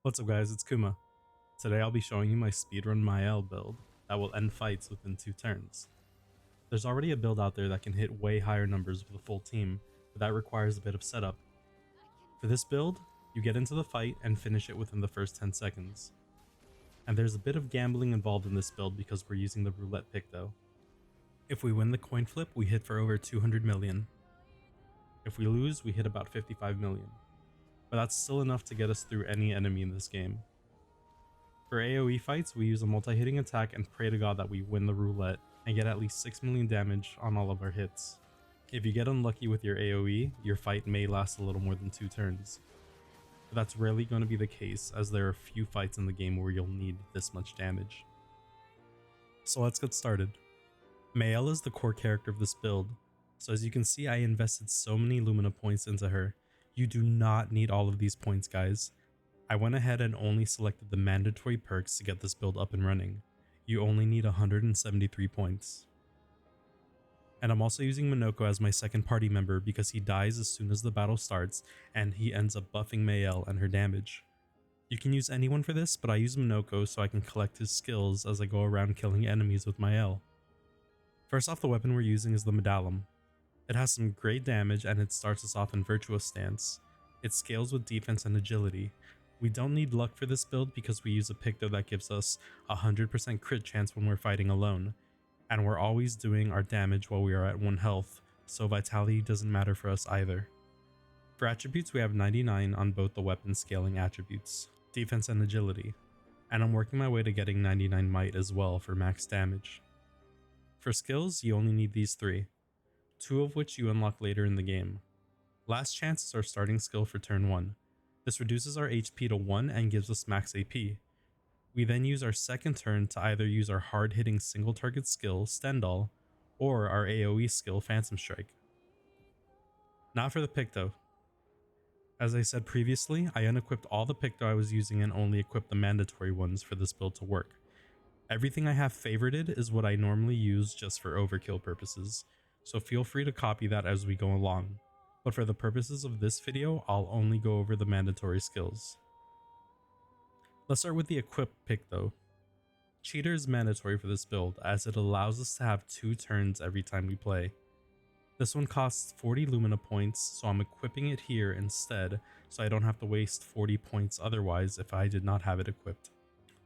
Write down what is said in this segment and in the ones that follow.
What's up guys, it's Kuma. Today I'll be showing you my speedrun Mael build that will end fights within 2 turns. There's already a build out there that can hit way higher numbers with a full team, but that requires a bit of setup. For this build, you get into the fight and finish it within the first 10 seconds. And there's a bit of gambling involved in this build because we're using the roulette pick though. If we win the coin flip, we hit for over 200 million. If we lose, we hit about 55 million. But that's still enough to get us through any enemy in this game. For AoE fights, we use a multi-hitting attack and pray to god that we win the roulette and get at least 6 million damage on all of our hits. If you get unlucky with your AoE, your fight may last a little more than 2 turns. But that's rarely going to be the case, as there are few fights in the game where you'll need this much damage. So let's get started. Mael is the core character of this build, so as you can see I invested so many Lumina points into her. You do not need all of these points, guys. I went ahead and only selected the mandatory perks to get this build up and running. You only need 173 points. And I'm also using Monoko as my second party member because he dies as soon as the battle starts and he ends up buffing Mael and her damage. You can use anyone for this, but I use Monoko so I can collect his skills as I go around killing enemies with Mael. First off, the weapon we're using is the Medallum. It has some great damage and it starts us off in Virtuous Stance. It scales with defense and agility. We don't need luck for this build because we use a Picto that gives us a 100% crit chance when we're fighting alone. And we're always doing our damage while we are at 1 health, so vitality doesn't matter for us either. For attributes, we have 99 on both the weapon scaling attributes, defense and agility. And I'm working my way to getting 99 might as well for max damage. For skills, you only need these 3. 2 of which you unlock later in the game. Last Chance is our starting skill for turn 1. This reduces our HP to 1 and gives us max AP. We then use our second turn to either use our hard hitting single target skill, Stendhal, or our AoE skill, Phantom Strike. Now for the Picto. As I said previously, I unequipped all the Picto I was using and only equipped the mandatory ones for this build to work. Everything I have favorited is what I normally use just for overkill purposes, so feel free to copy that as we go along, but for the purposes of this video, I'll only go over the mandatory skills. Let's start with the equip pick though. Cheater is mandatory for this build as it allows us to have 2 turns every time we play. This one costs 40 Lumina points, so I'm equipping it here instead so I don't have to waste 40 points otherwise if I did not have it equipped.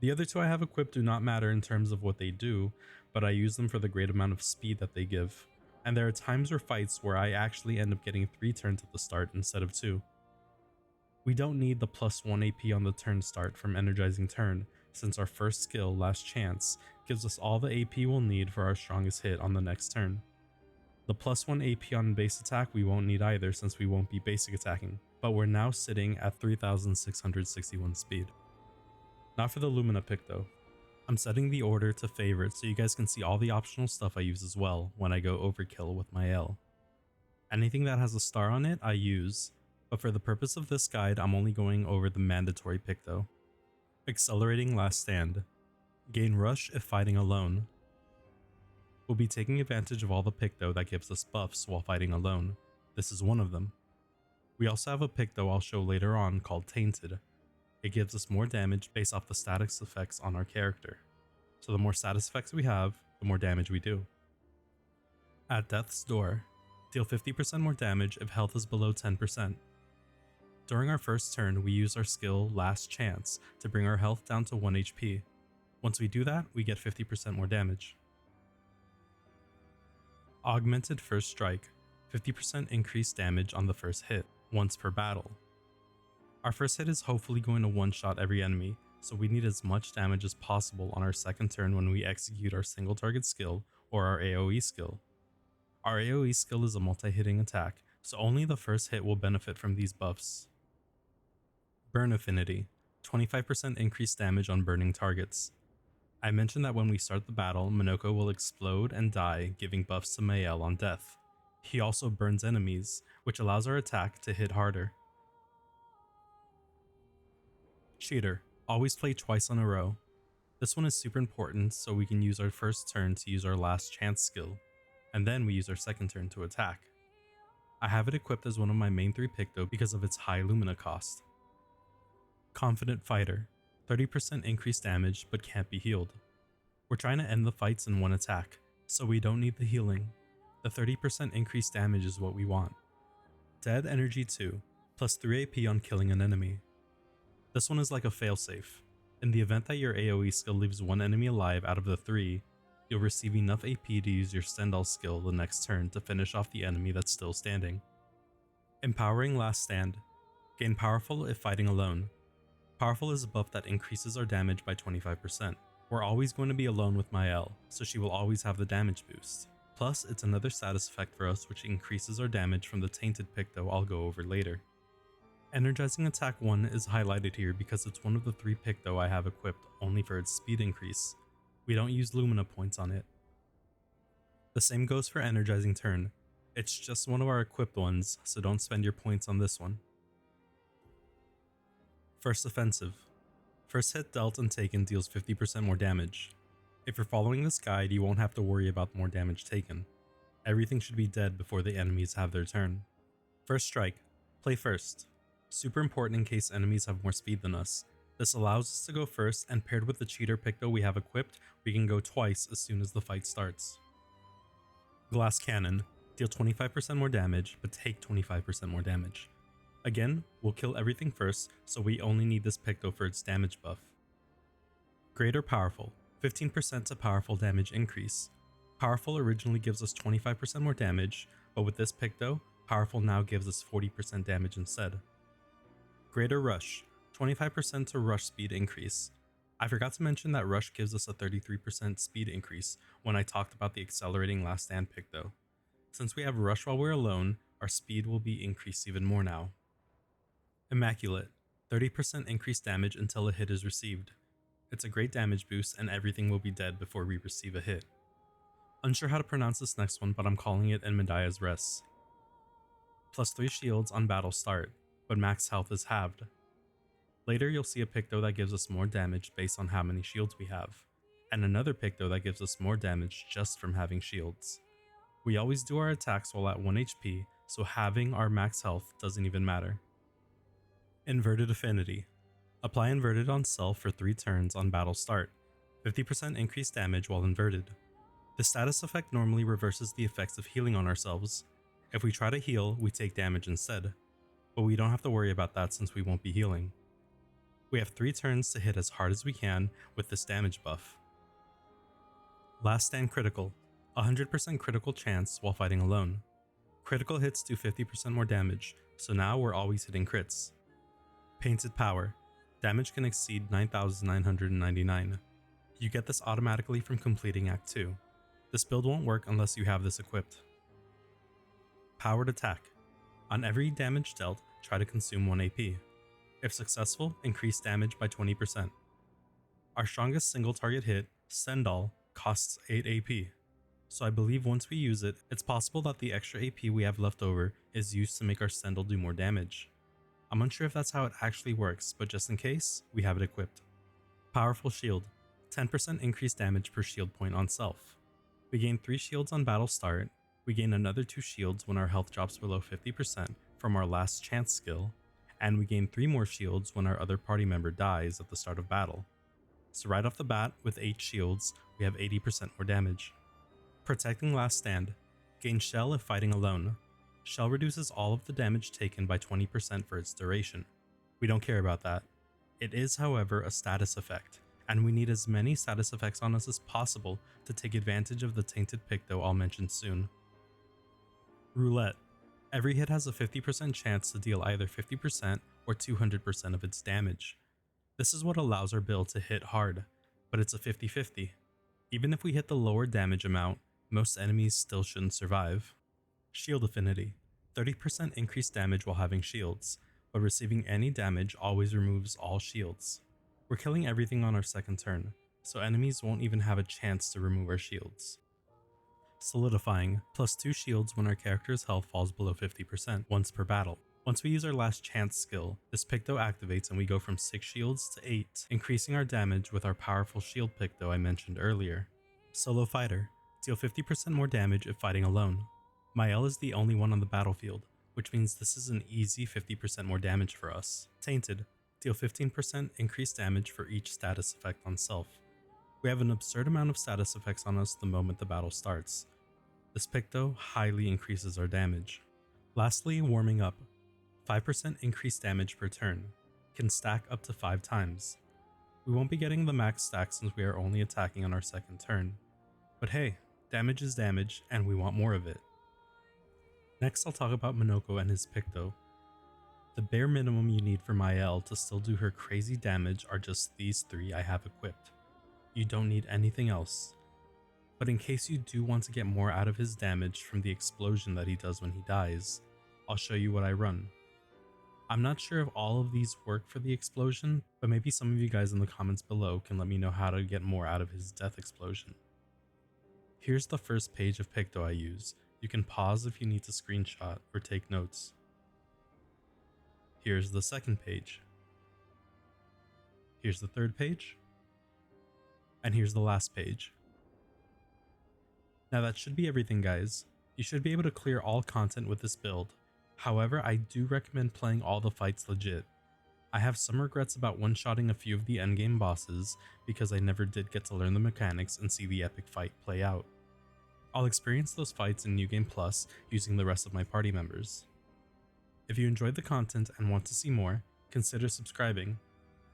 The other 2 I have equipped do not matter in terms of what they do, but I use them for the great amount of speed that they give. And there are times or fights where I actually end up getting 3 turns at the start instead of 2. We don't need the plus 1 AP on the turn start from Energizing Turn, since our first skill, Last Chance, gives us all the AP we'll need for our strongest hit on the next turn. The plus 1 AP on base attack we won't need either since we won't be basic attacking, but we're now sitting at 3661 speed. Now for the Lumina pick though. I'm setting the order to favorite so you guys can see all the optional stuff I use as well when I go overkill with Mael. Anything that has a star on it I use, but for the purpose of this guide I'm only going over the mandatory pick though. Accelerating Last Stand. Gain rush if fighting alone. We'll be taking advantage of all the Picto that gives us buffs while fighting alone. This is one of them. We also have a Picto I'll show later on called Tainted. It gives us more damage based off the status effects on our character. So the more status effects we have, the more damage we do. At Death's Door, deal 50% more damage if health is below 10%. During our first turn, we use our skill Last Chance to bring our health down to 1 HP. Once we do that, we get 50% more damage. Augmented First Strike, 50% increased damage on the first hit, once per battle. Our first hit is hopefully going to one-shot every enemy, so we need as much damage as possible on our second turn when we execute our single target skill or our AoE skill. Our AoE skill is a multi-hitting attack, so only the first hit will benefit from these buffs. Burn Affinity, 25% increased damage on burning targets. I mentioned that when we start the battle, Monoko will explode and die, giving buffs to Mael on death. He also burns enemies, which allows our attack to hit harder. Cheater, always play twice in a row. This one is super important so we can use our first turn to use our Last Chance skill, and then we use our second turn to attack. I have it equipped as one of my main 3 Picto because of its high Lumina cost. Confident Fighter, 30% increased damage but can't be healed. We're trying to end the fights in one attack, so we don't need the healing. The 30% increased damage is what we want. Dead Energy 2, plus 3 AP on killing an enemy. This one is like a failsafe. In the event that your AoE skill leaves one enemy alive out of the 3, you'll receive enough AP to use your Stendhal skill the next turn to finish off the enemy that's still standing. Empowering Last Stand, gain Powerful if fighting alone. Powerful is a buff that increases our damage by 25%. We're always going to be alone with Mael, so she will always have the damage boost. Plus, it's another status effect for us which increases our damage from the Tainted Picto I'll go over later. Energizing Attack 1 is highlighted here because it's one of the 3 Picto I have equipped only for its speed increase. We don't use Lumina points on it. The same goes for Energizing Turn. It's just one of our equipped ones, so don't spend your points on this one. First Offensive. First hit dealt and taken deals 50% more damage. If you're following this guide, you won't have to worry about more damage taken. Everything should be dead before the enemies have their turn. First Strike. Play first. Super important in case enemies have more speed than us. This allows us to go first, and paired with the Cheater Picto we have equipped, we can go twice as soon as the fight starts. Glass Cannon. Deal 25% more damage, but take 25% more damage. Again, we'll kill everything first, so we only need this Picto for its damage buff. Greater Powerful. 15% to powerful damage increase. Powerful originally gives us 25% more damage, but with this Picto, Powerful now gives us 40% damage instead. Greater Rush. 25% to rush speed increase. I forgot to mention that Rush gives us a 33% speed increase when I talked about the accelerating Last Stand Picto. Since we have Rush while we're alone, our speed will be increased even more now. Immaculate. 30% increased damage until a hit is received. It's a great damage boost and everything will be dead before we receive a hit. Unsure how to pronounce this next one, but I'm calling it Enmedia's Res. Plus 3 shields on battle start, but max health is halved. Later you'll see a Picto that gives us more damage based on how many shields we have, and another Picto that gives us more damage just from having shields. We always do our attacks while at 1 HP, so having our max health doesn't even matter. Inverted Affinity. Apply Inverted on self for 3 turns on battle start, 50% increased damage while inverted. The status effect normally reverses the effects of healing on ourselves. If we try to heal, we take damage instead, but we don't have to worry about that since we won't be healing. We have 3 turns to hit as hard as we can with this damage buff. Last Stand Critical. 100% critical chance while fighting alone. Critical hits do 50% more damage, so now we're always hitting crits. Painted Power. Damage can exceed 9,999. You get this automatically from completing Act 2. This build won't work unless you have this equipped. Powered Attack. On every damage dealt, try to consume 1 AP. If successful, increase damage by 20%. Our strongest single target hit, Stendhal, costs 8 AP. So I believe once we use it, it's possible that the extra AP we have left over is used to make our Stendhal do more damage. I'm unsure if that's how it actually works, but just in case, we have it equipped. Powerful Shield. 10% increased damage per shield point on self. We gain 3 shields on battle start, we gain another 2 shields when our health drops below 50% from our last chance skill, and we gain 3 more shields when our other party member dies at the start of battle. So right off the bat, with 8 shields, we have 80% more damage. Protecting Last Stand. Gain Shell if fighting alone. Shell reduces all of the damage taken by 20% for its duration. We don't care about that. It is, however, a status effect, and we need as many status effects on us as possible to take advantage of the Tainted Picto I'll mention soon. Roulette. Every hit has a 50% chance to deal either 50% or 200% of its damage. This is what allows our build to hit hard, but it's a 50-50. Even if we hit the lower damage amount, most enemies still shouldn't survive. Shield Affinity. 30% increased damage while having shields, but receiving any damage always removes all shields. We're killing everything on our second turn, so enemies won't even have a chance to remove our shields. Solidifying. Plus 2 shields when our character's health falls below 50% once per battle. Once we use our last chance skill, this Picto activates and we go from 6 shields to 8, increasing our damage with our powerful shield Picto I mentioned earlier. Solo Fighter. Deal 50% more damage if fighting alone. Mael is the only one on the battlefield, which means this is an easy 50% more damage for us. Tainted. Deal 15% increased damage for each status effect on self. We have an absurd amount of status effects on us the moment the battle starts. This pick though highly increases our damage. Lastly, warming up. 5% increased damage per turn. Can stack up to 5 times. We won't be getting the max stack since we are only attacking on our second turn. But hey, damage is damage and we want more of it. Next I'll talk about Minoko and his Picto. The bare minimum you need for Mael to still do her crazy damage are just these 3 I have equipped. You don't need anything else. But in case you do want to get more out of his damage from the explosion that he does when he dies, I'll show you what I run. I'm not sure if all of these work for the explosion, but maybe some of you guys in the comments below can let me know how to get more out of his death explosion. Here's the first page of Picto I use. You can pause if you need to screenshot or take notes. Here's the second page. Here's the third page. And here's the last page. Now that should be everything, guys. You should be able to clear all content with this build. However, I do recommend playing all the fights legit. I have some regrets about one-shotting a few of the endgame bosses because I never did get to learn the mechanics and see the epic fight play out. I'll experience those fights in New Game Plus using the rest of my party members. If you enjoyed the content and want to see more, consider subscribing.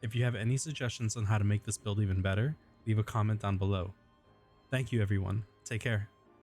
If you have any suggestions on how to make this build even better, leave a comment down below. Thank you everyone, take care.